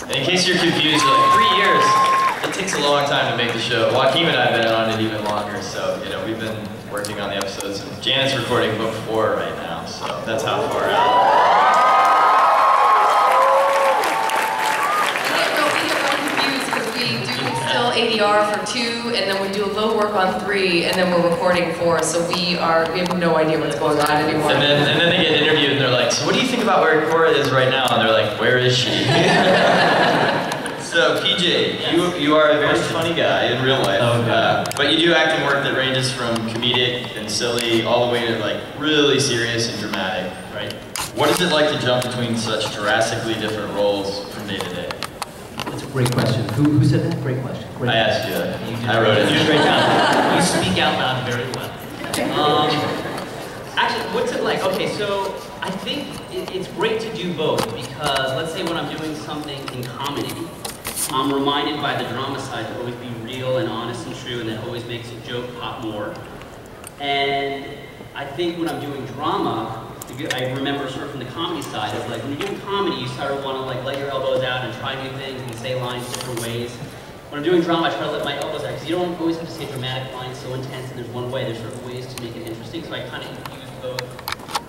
And in case you're confused, like 3 years, it takes a long time to make the show. Joaquin and I have been on it even longer, so you know we've been working on the episodes. And Janet's recording book 4 right now, so that's how far out. Still ADR for 2, and then we do a little work on 3, and then we're recording 4. So we have no idea what's going on anymore. And then they get interviewed, and they're like, "So what do you think about where Korra is right now?" And they're like, "Where is she?" So PJ, you are a very funny guy in real life, but you do acting work that ranges from comedic and silly all the way to like really serious and dramatic, right? What is it like to jump between such drastically different roles from day to day? That's a great question. Who said that? Great question. I asked you that. I wrote it. You did a great job. You speak out loud very well. Actually, what's it like? Okay, so I think it's great to do both because let's say when I'm doing something in comedy, I'm reminded by the drama side to always be real and honest and true, and that always makes a joke pop more. And I think when I'm doing drama, I remember sort of from the comedy side of like when you're doing comedy, you sort of want to like let your elbows out and try new things and say lines different ways. When I'm doing drama, I try to let my elbows out because you don't always have to say dramatic lines so intense and there's one way. There's sort of ways to make it interesting. So I kind of use both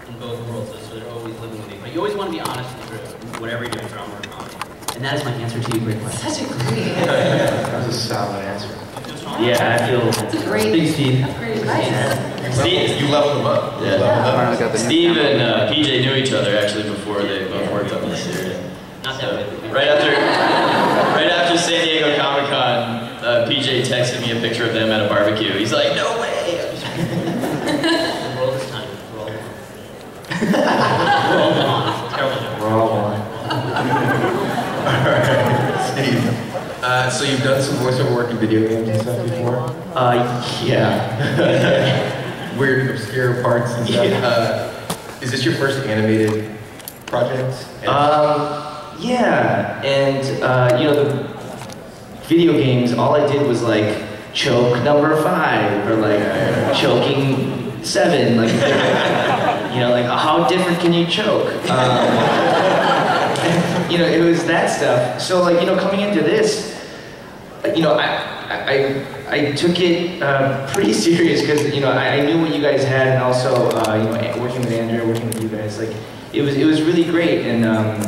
in both worlds, so they're always living with me. But you always want to be honest and true, whatever you're doing, drama or comedy. And that is my answer to your great question. Such a great answer. That was a solid answer. Yeah, I feel. That's a great. Thanks, Steve. That's great advice. Steve, you leveled them up. Yeah. Steve and PJ knew each other actually before they both worked on the series. Not that way. Right after San Diego Comic-Con, PJ texted me a picture of them at a barbecue. He's like, "No way!" The world is tiny. We're all one. Terrible joke. We're all one. Alright, Steve. So you've done some voiceover work in video games and stuff before? Yeah. Weird, obscure parts and stuff. Yeah. Is this your first animated project? Yeah, and you know, the video games, all I did was like choke number 5 or like choking 7, like you know, like how different can you choke? You know, it was that stuff. So like, you know, coming into this, you know, I took it pretty serious because, you know, I knew what you guys had, and also, you know, working with Andrea, working with you guys, like, it was really great. And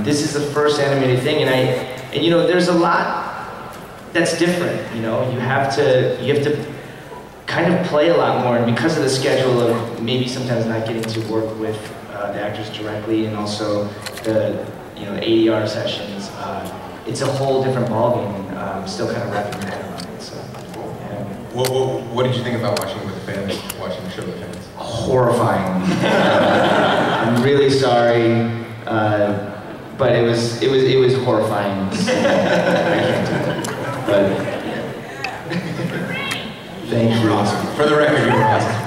this is the first animated thing, and you know, there's a lot that's different. You know, you have to kind of play a lot more, and because of the schedule of maybe sometimes not getting to work with the actors directly, and also the ADR sessions, it's a whole different ballgame, and I'm still kind of wrapping my head around it. So, yeah. What did you think about watching with the fans, watching the show with the fans? Horrifying. I'm really sorry, but it was horrifying. So, I can't do it. But thank you. Awesome. For the record, you were awesome.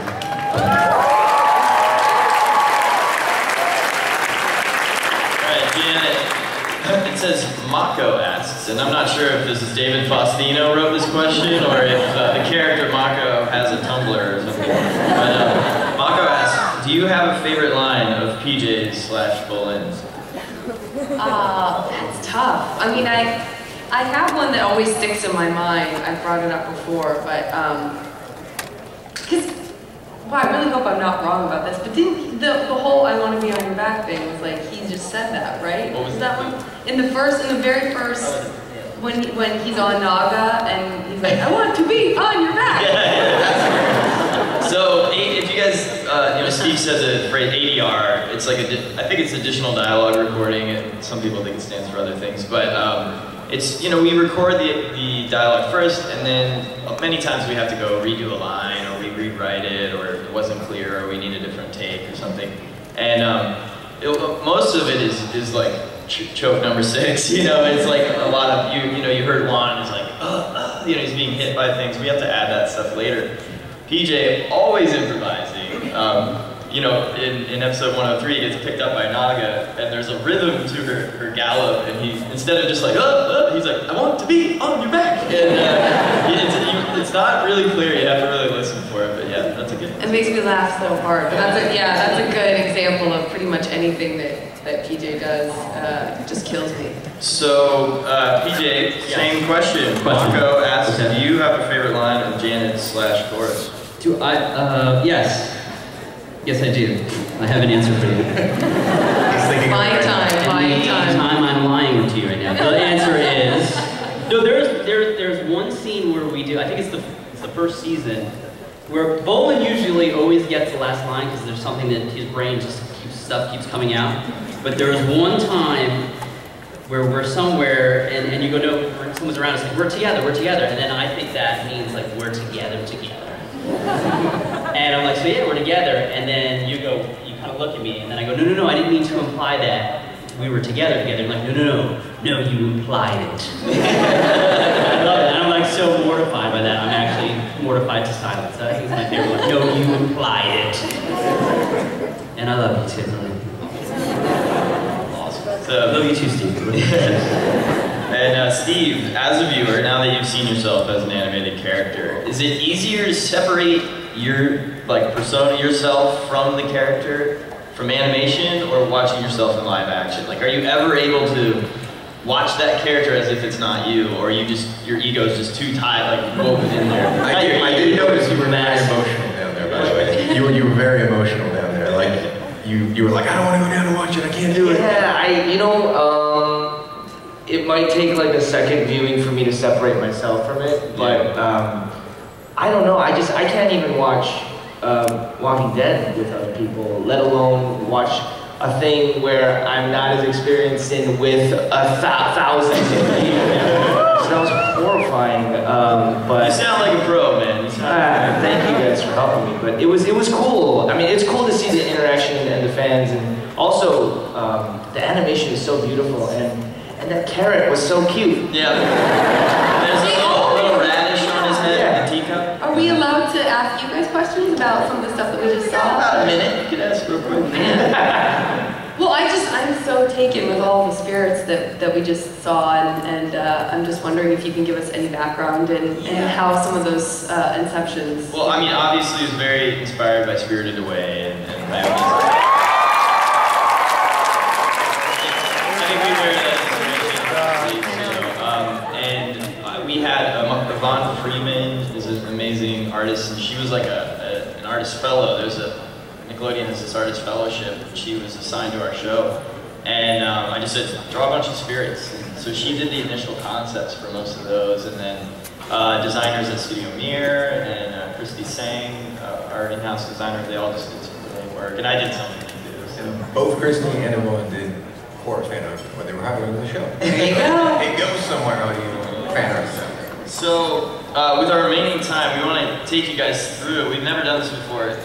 It says Mako asks, and I'm not sure if this is David Faustino wrote this question or if the character Mako has a Tumblr or something. But Mako asks, do you have a favorite line of PJ's/Bolin's? That's tough. I mean, I have one that always sticks in my mind. I brought it up before, but well, I really hope I'm not wrong about this, but didn't the whole "I want to be on your back" thing was like he just said that, right? What was that one? In the very first, when he's on Naga and he's like, "I want to be on your back." Yeah. So if you guys, you know, Steve said the phrase ADR. It's like I think it's additional dialogue recording, and some people think it stands for other things, but it's, you know, we record the dialogue first, and then many times we have to go redo a line, or we rewrite it, or it wasn't clear, or we need a different take or something. And most of it is like choke number 6. You know, it's like a lot of you know, you heard Juan is like, you know, he's being hit by things. We have to add that stuff later. PJ always improvising. You know, in episode 103, he gets picked up by Naga, and there's a rhythm to her gallop, and he, instead of just like, he's like, "I want to be on your back." And it's not really clear, you have to really listen for it, but yeah, that's a good one. It makes me laugh so hard. But that's a good example of pretty much anything that PJ does. Just kills me. So, PJ, same question. Marco asks, do you have a favorite line of Janet/Korra's? Do I? Yes. Yes, I do. I have an answer for you. He's thinking Buying time. I'm lying to you right now. The answer is no. There's one scene where we do. I think it's the first season where Bolin usually always gets the last line because there's something that his brain just keeps coming out. But there was one time where we're somewhere and you go no, someone's around us like we're together, and then I think that means like we're together. And I'm like, so yeah, we're together, and then you kind of look at me, and then I go, no, I didn't mean to imply that we were together. I'm like, no, you implied it. I love it, and I'm like so mortified by that. I'm actually mortified to silence. I think it's my favorite one. No, you implied it. And I love you too. Awesome. I love you too, Steve. And Steve, as a viewer, now that you've seen yourself as an animated character, is it easier to separate your persona, yourself, from the character, from animation, or watching yourself in live action? Like, are you ever able to watch that character as if it's not you, or your ego is just too tight, like woven in there? I did notice you were very emotional down there, by the way. You were very emotional down there. Like, you were like, I don't want to go down and watch it. I can't do it. Yeah, it might take like a second viewing for me to separate myself from it, but I don't know. I can't even watch Walking Dead with other people, let alone watch a thing where I'm not as experienced in with thousands of people. It sounds horrifying, but You sound like a pro, man. thank you guys for helping me. But it was cool. I mean, it's cool to see the interaction and the fans, and also the animation is so beautiful, and that carrot was so cute. Yeah. There's a little radish on his head and a teacup. Are we allowed to ask you guys questions about some of the stuff that we just saw? About a minute. You could ask real quick. Well, I'm so taken with all the spirits that we just saw, and I'm just wondering if you can give us any background and how some of those inceptions. Well, I mean, obviously, it was very inspired by Spirited Away and Naomi's. I think we were that inspiration, and we had Yvonne Freeman is an amazing artist, and she was like an artist fellow. Nickelodeon has this artist fellowship, and she was assigned to our show. And I just said, draw a bunch of spirits. And so she did the initial concepts for most of those, and then designers at Studio Mir and Christy Sang, our in-house designer, they all just did some brilliant work, and I did something too. So. And both Christy and Yvonne did Korra fan art when they were having on the show. There you go. It goes somewhere how you fan art stuff. So, with our remaining time, we want to take you guys through, we've never done this before,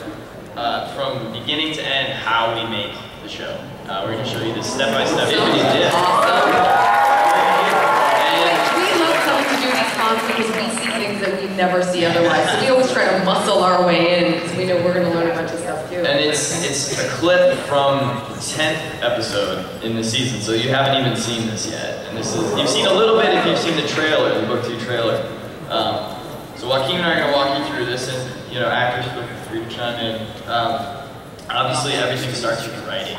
from beginning to end, how we make the show. We're going to show you this step-by-step. Awesome. We love coming to do these cons because we see things that we never see otherwise. So we always try to muscle our way in because we know we're going to learn a bunch of stuff too. And it's a clip from the 10th episode in the season, so you haven't even seen this yet. And you've seen a little bit if you've seen the trailer, the Book 2 trailer. So Joaquin and I are going to walk you through this, and actors feel free to chime in. Obviously, everything starts with the writing.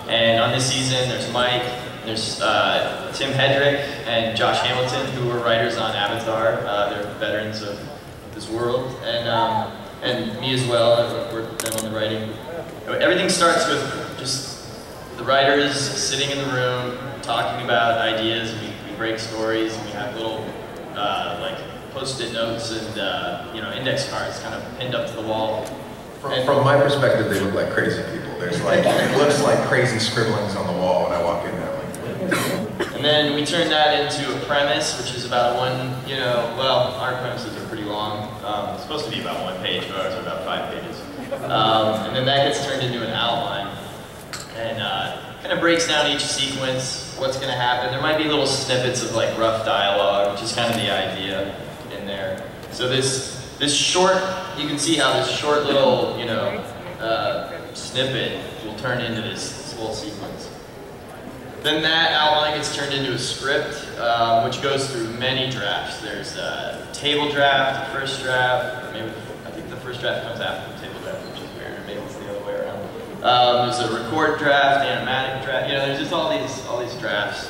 And on this season, there's Mike, there's Tim Hedrick, and Josh Hamilton, who were writers on Avatar. They're veterans of this world, and me as well. I've worked with them on the writing. Everything starts with just the writers sitting in the room, talking about ideas. We break stories, and we have little post-it notes and index cards kind of pinned up to the wall. From my perspective, they look like crazy people. There's it looks like crazy scribblings on the wall when I walk in there. And then we turn that into a premise, which is about our premises are pretty long. It's supposed to be about 1 page, but ours are about 5 pages. And then that gets turned into an outline. And kind of breaks down each sequence, what's going to happen. There might be little snippets of rough dialogue, which is kind of the idea in there. So this short, you can see how this short little, snippet will turn into this whole sequence. Then that outline gets turned into a script, which goes through many drafts. There's a table draft, the first draft, or maybe I think the first draft comes after the There's a record draft, animatic draft. You know, there's just all these drafts.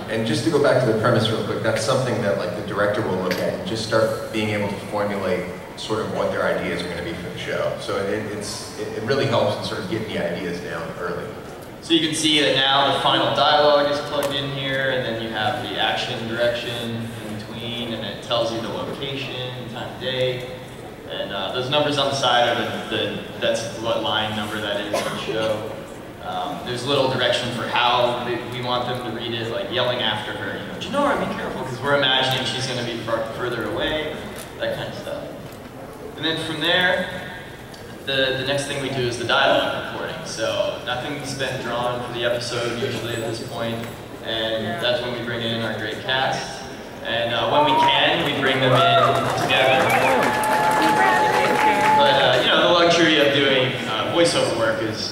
And just to go back to the premise real quick, that's something that like the director will look at and just start being able to formulate sort of what their ideas are going to be for the show. So it really helps in sort of getting the ideas down early. So you can see that now the final dialogue is plugged in here, and then you have the action direction in between, and it tells you the location, time of day, and those numbers on the side are that's what line number that is on the show. There's a little direction for how we want them to read it, like yelling after her, you know, Janora, be careful, because we're imagining she's going to be further away, that kind of stuff. And then from there, the next thing we do is the dialogue recording. So nothing's been drawn for the episode usually at this point, and that's when we bring in our great cast. And when we can, we bring them in together. But you know, the luxury of doing voiceover work is,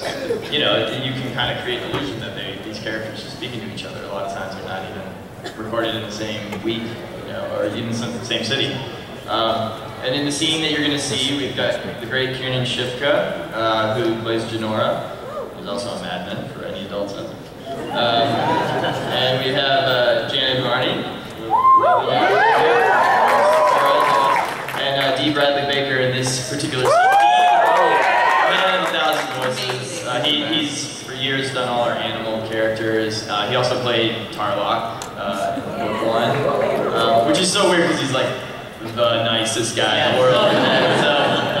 you know, you can kind of create an illusion that these characters are speaking to each other. A lot of times they're not even recorded in the same week, you know, or even the same city. And in the scene that you're going to see, we've got the great Kiernan Shipka, who plays Janora, who's also a Mad Men for any adults out there. And we have Janet Varney, and D. Bradley Baker in this particular scene. Man of 1,000 voices. He's for years done all our animal characters. He also played Tarlock in Book One, which is so weird because he's like the nicest guy in the world.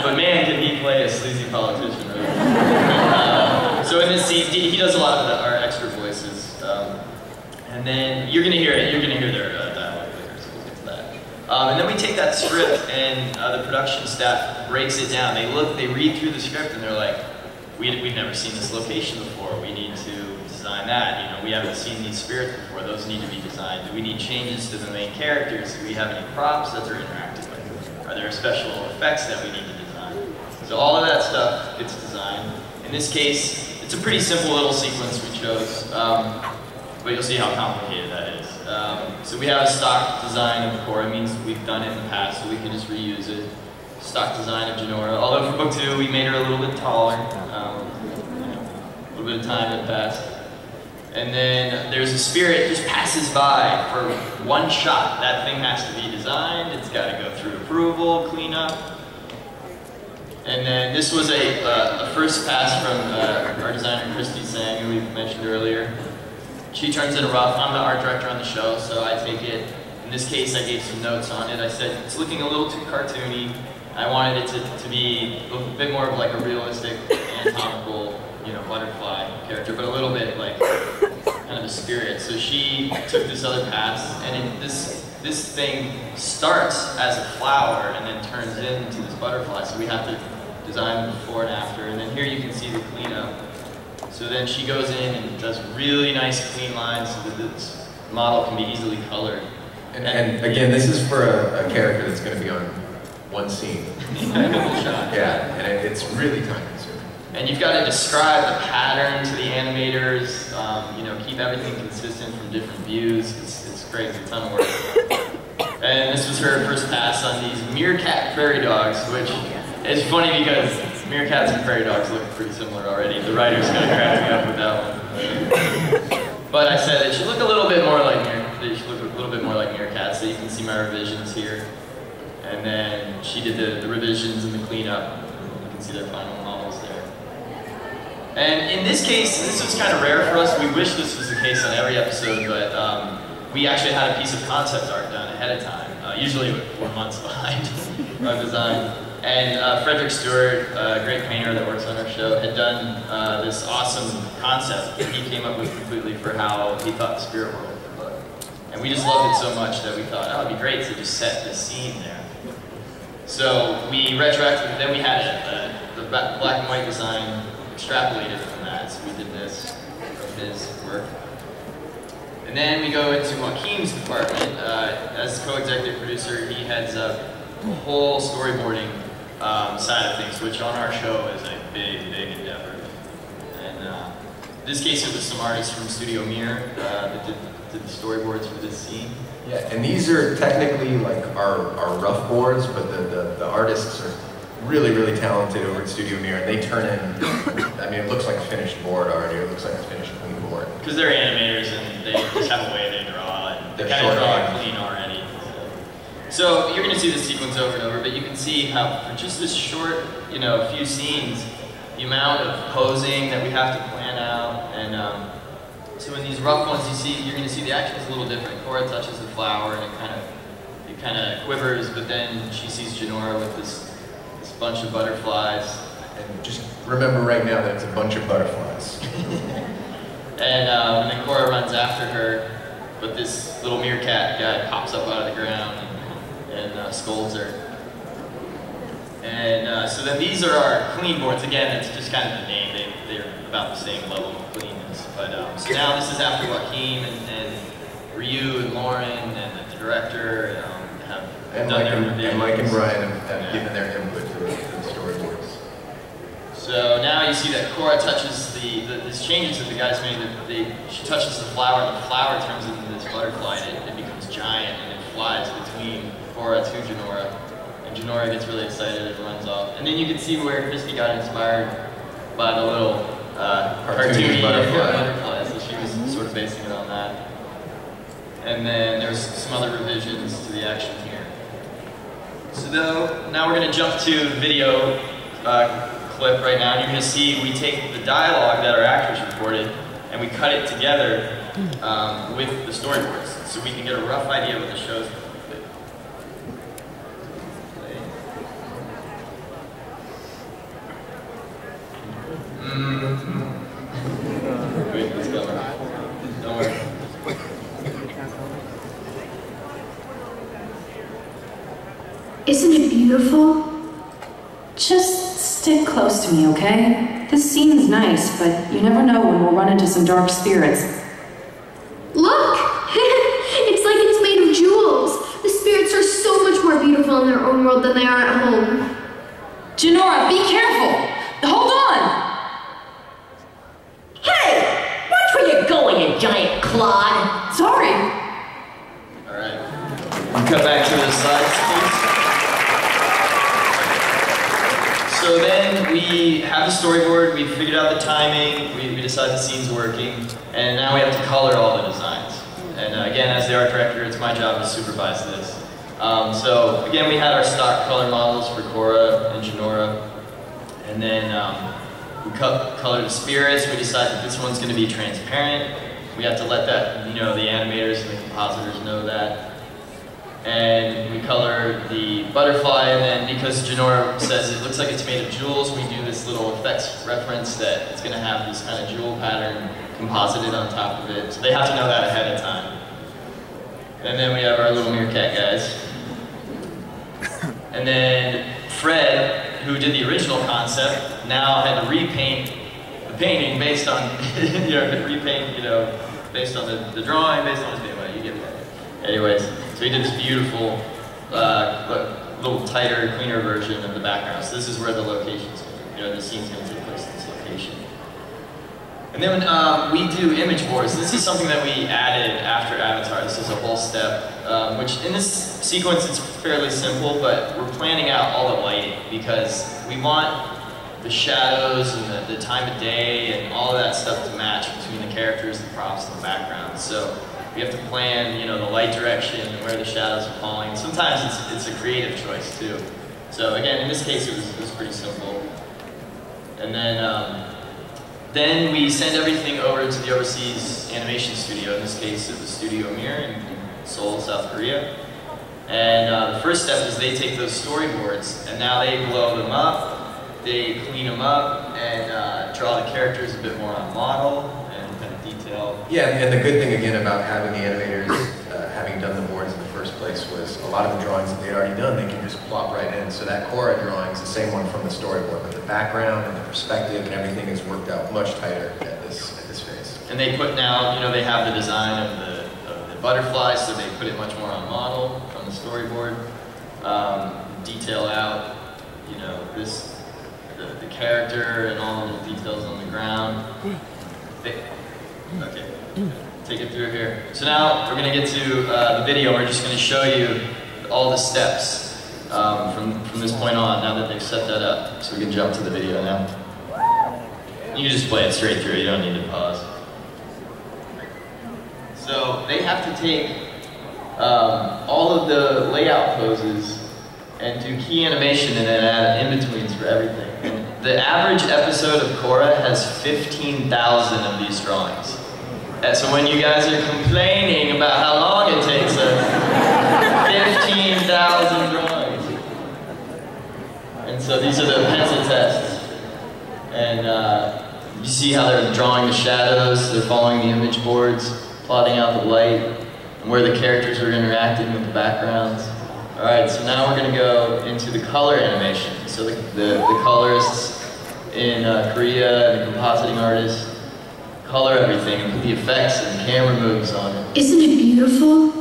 But man, can he play a sleazy politician, right? So in this scene, he does a lot of our extra voices. And then you're going to hear it, you're going to hear their dialogue later, so we'll get to that. And then we take that script and the production staff breaks it down. They read through the script and they're like, we've never seen this location before, we need to design that. You know, we haven't seen these spirits before, those need to be designed. Do we need changes to the main characters? Do we have any props that they're interacting with? Are there special effects that we need to design? So all of that stuff gets designed. In this case, it's a pretty simple little sequence we chose, but you'll see how complicated that is. So we have a stock design of Korra. It means we've done it in the past, so we can just reuse it. Stock design of Janora. Although for book 2, we made her a little bit taller. You know, a little bit of time had passed. And then there's a spirit just passes by for one shot. That thing has to be designed. It's got to go through approval, cleanup. And then this was a first pass from our designer, Christy Sang, who we mentioned earlier. She turns in a rough. I'm the art director on the show, so I take it. In this case, I gave some notes on it. I said, it's looking a little too cartoony. I wanted it to be a bit more of like a realistic, anatomical, you know, butterfly character, but a little bit like kind of a spirit. So she took this other pass, and this thing starts as a flower and then turns into this butterfly. So we have to design the before and after, and then here you can see the cleanup. So then she goes in and does really nice clean lines so that this model can be easily colored. And again, this is for a character that's going to be on one scene. Yeah, and it's really time consuming. And you've got to describe the pattern to the animators, you know, keep everything consistent from different views. It's great, it's a ton of work. And this was her first pass on these meerkat prairie dogs, which is funny because meerkats and prairie dogs look pretty similar already. The writer's kind of cracking me up with that one. But I said it should look a little bit more like meerkats, so you can see my revisions here. And then she did the revisions and the cleanup. You can see their final models there. And in this case, this was kind of rare for us. We wish this was the case on every episode, but we actually had a piece of concept art done ahead of time. Usually we're months behind our design. And Frederick Stewart, a great painter that works on our show, had done this awesome concept that he came up with completely for how he thought the spirit world would look. And we just loved it so much that we thought, oh, it'd be great to just set this scene there. So we retroactively, then we had the black and white design extrapolated from that, so we did this of his work. And then we go into Joaquin's department. As co-executive producer, he heads up the whole storyboarding side of things, which on our show is a big, big endeavor. And in this case, it was some artists from Studio Mirror that did the storyboards for this scene. Yeah, and these are technically like our rough boards, but the artists are really, really talented over at Studio Mirror, and they turn in, I mean, it looks like a finished board already, it looks like a finished clean board. Because they're animators and they just have a way they draw, and they kind of draw clean already. So you're going to see this sequence over and over, but you can see how for just this short, few scenes, the amount of posing that we have to plan out, and so in these rough ones, you're going to see the action is a little different. Korra touches the flower, and it kind of quivers, but then she sees Jinora with this bunch of butterflies. And just remember right now that it's a bunch of butterflies. And then Korra runs after her, but this little meerkat guy pops up out of the ground and scolds her. And so then these are our clean boards. Again, it's just kind of the name. They're about the same level of cleanness. But so now this is after Joaquin and Ryu and Lauren and the director have done their revisions. And Mike and Brian have given their input to the storyboards. So now you see that Korra touches these changes that the guys made. She touches the flower, and the flower turns into this butterfly, and it becomes giant, and it flies between Korra to Jinora. And Jinora gets really excited and runs off. And then you can see where Christy got inspired by the little cartoony butterfly. So she was sort of basing it on that. And then there's some other revisions to the action here. So now we're going to jump to the video clip right now. And you're going to see we take the dialogue that our actors recorded and we cut it together with the storyboards, so we can get a rough idea of what the show's going to be. Wait, let's go. Don't worry. Isn't it beautiful? Just stick close to me, okay? This scene's nice, but you never know when we'll run into some dark spirits. Look! It's like it's made of jewels. The spirits are so much more beautiful in their own world than they are at home. Jinora, be careful! Hold on! Hey! Watch where you're going, you giant clod! Sorry. Alright. Cut back to the slides, please. So then we have the storyboard, we figured out the timing, we decided the scene's working, and now we have to color all the designs. And again, as the art director, it's my job to supervise this. So again, we had our stock color models for Korra and Jinora, and then we colored the spirits. We decided that this one's going to be transparent. We have to let that, the animators and the compositors know that. And we color the butterfly, and then because Jinora says it looks like it's made of jewels, we do this little effects reference that it's going to have this kind of jewel pattern composited on top of it. So they have to know that ahead of time. And then we have our little meerkat guys. And then Fred, who did the original concept, now had to repaint the painting based on, based on the drawing, based on his video. You get that. Anyways, so he did this beautiful, little tighter, cleaner version of the background. So this is where the location's going to, the scene's going to take place in this location. And then we do image boards. This is something that we added after Avatar. This is a whole step, which in this sequence it's fairly simple, but we're planning out all the lighting because we want the shadows and the time of day and all of that stuff to match between the characters, the props, and the background. So we have to plan, the light direction and where the shadows are falling. Sometimes it's a creative choice too. So again, in this case, it was pretty simple. And then we send everything over to the overseas animation studio. In this case, it was Studio Mirror in Seoul, South Korea. And the first step is they take those storyboards and now they blow them up, they clean them up, and draw the characters a bit more on model and kind of detail. Yeah, and the good thing again about having the animators having done the boards in the first place was a lot of the drawings that they'd already done, they can just plop right in. So that Korra drawing is the same one from the storyboard, but the background and the perspective and everything is worked out much tighter at this phase. And they put now, they have the design of the butterfly, so they put it much more on model from the storyboard. Detail out, the character and all the details on the ground. Okay, take it through here. So now we're going to get to the video. We're just going to show you all the steps from this point on, now that they've set that up. So we can jump to the video now. You can just play it straight through, you don't need to pause. So they have to take all of the layout poses and do key animation and then add in-betweens for everything. And the average episode of Korra has 15,000 of these drawings. And so when you guys are complaining about how long it takes us, 15,000 drawings. And so these are the pencil tests. And you see how they're drawing the shadows, they're following the image boards, plotting out the light, and where the characters are interacting with the backgrounds. All right, so now we're gonna go into the color animation. So the colorists in Korea, and the compositing artists, color everything and put the effects and camera moves on it. Isn't it beautiful?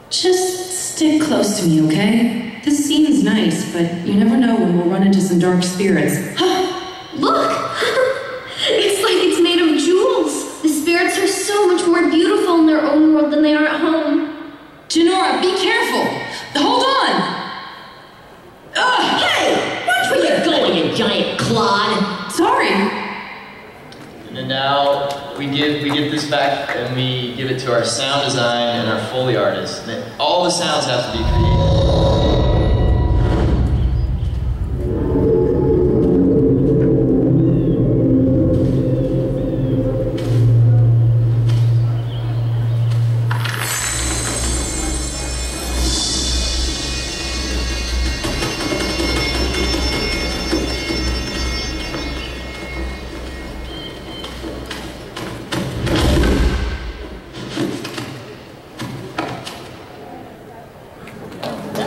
Just stick close to me, okay? This scene's nice, but you never know when we'll run into some dark spirits. Look! It's like it's made of jewels. The spirits are so much more beautiful in their own world than they are at home. Janora, be careful! Hold on! Hey! Watch where you're going, you giant clod! Sorry! And then now we give this back and we give it to our sound design and our Foley artists. And then all the sounds have to be created.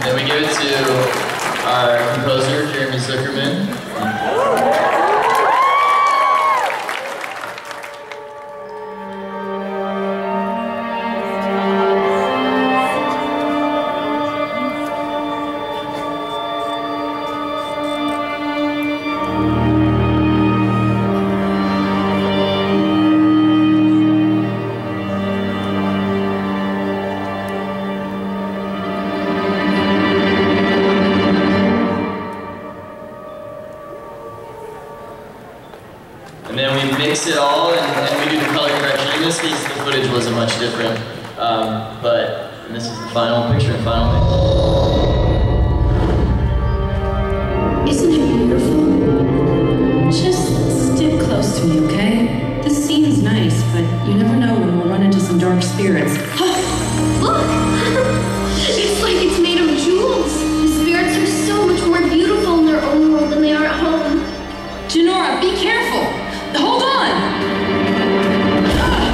Then we give it to our composer, Jeremy Zuckerman. And then we mix it all and we do the color correction. In this case, the footage wasn't much different, but this is the final picture and final mix. Isn't it beautiful? Just stick close to me, okay? This scene's nice, but you never know when we'll run into some dark spirits. Look! It's like it's made of jewels. The spirits are so much more beautiful in their own world than they are at home. Janora, be careful! Hold on!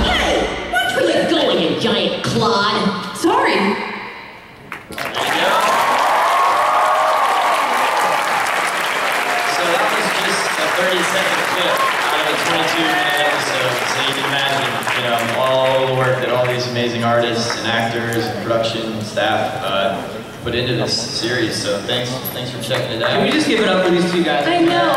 Hey! Watch where you're going, you giant clod! Sorry! There you go. So that was just a 30-second clip out of a 22-minute episode. So you can imagine, all the work that all these amazing artists and actors and production staff put into this series. So thanks for checking it out. Can we just give it up for these two guys? I know.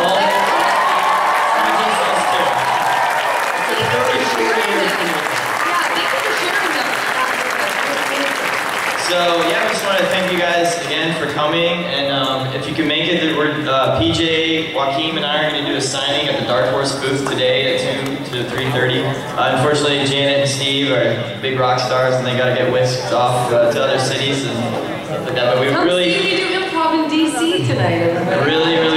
So yeah, I just want to thank you guys again for coming, and if you can make it, PJ, Joaquin, and I are going to do a signing at the Dark Horse booth today at 2 to 3:30. Unfortunately, Janet and Steve are big rock stars, and they got to get whisked off to other cities and stuff like that. But we Come see me do improv in DC tonight, everybody. really